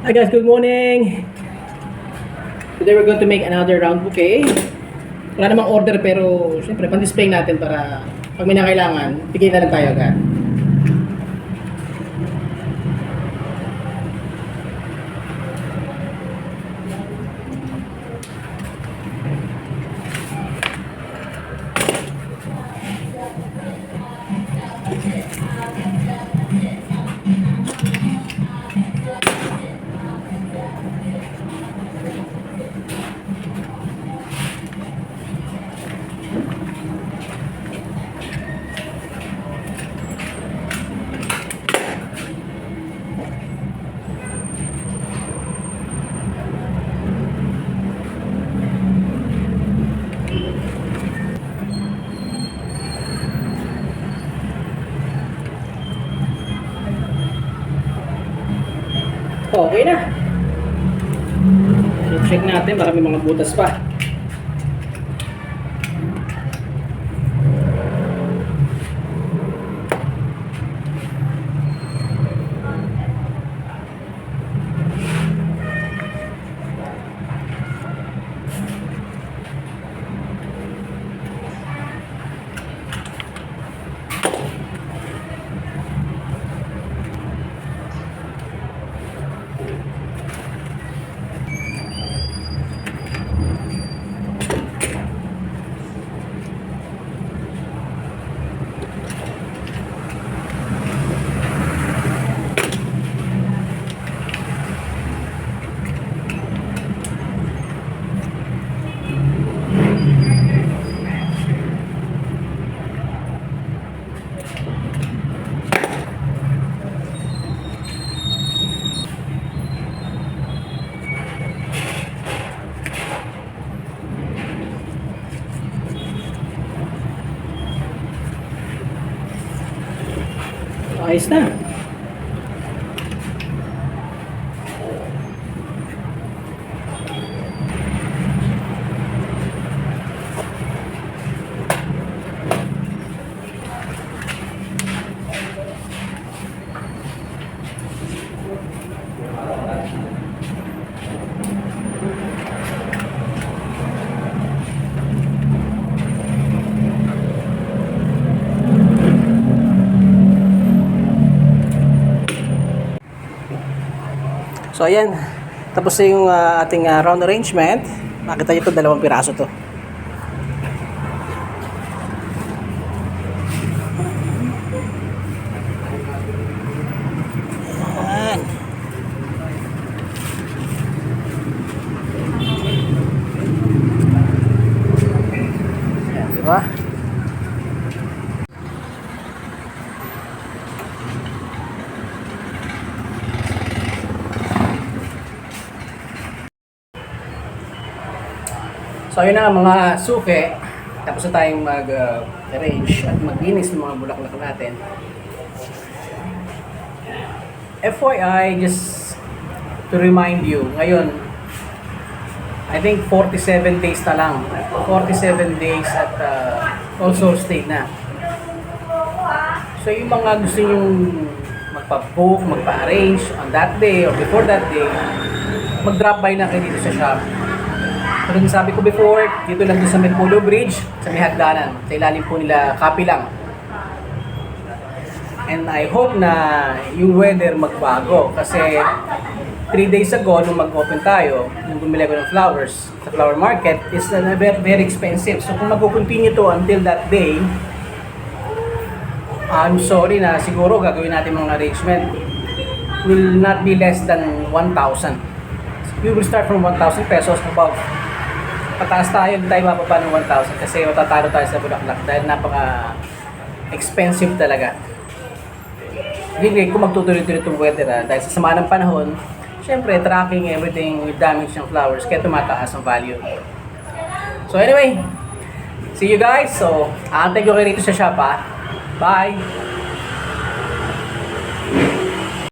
Hi guys, good morning. Today we're going to make another round bouquet. Wala namang order pero siyempre pan-display natin para pag may nangailangan, bigay na lang tayo agad. Okay na. Check natin, marami mga butas pa. Ayos na. So ayan, tapos na yung ating round arrangement. Makita nyo ito, 2 piraso to. Ayan. Ayan, diba? So ayun na mga suke, tapos na tayong mag-arrange at maglinis ng mga bulaklak natin. FYI, just to remind you, ngayon, I think 47 days na lang. 47 days at All Souls Day na. So yung mga gusto nyong magpa-book, magpa-arrange on that day or before that day, mag-drop by na kayo dito sa shop. Pero sabi ko before, dito lang doon sa may Polo Bridge, sa may hagdanan. Sa ilalim po nila, copy lang. And I hope na yung weather magbago. Kasi 3 days ago, nung mag-open tayo, nung bumili ko ng flowers sa flower market, is very, very expensive. So kung mag-continue to until that day, I'm sorry na siguro gagawin natin mga arrangement will not be less than 1,000. We will start from 1,000 pesos above. Pataas tayo, hindi tayo mapapa ng 1,000 kasi matatalo tayo sa bulaklak dahil napaka expensive talaga. Hindi kung magtutuloy-tuloy itong weather dahil sa sama ng panahon, syempre tracking everything with damage ng flowers kaya tumataas ang value. So anyway, see you guys. So, aantay ko kayo rito sa shop ha. Bye!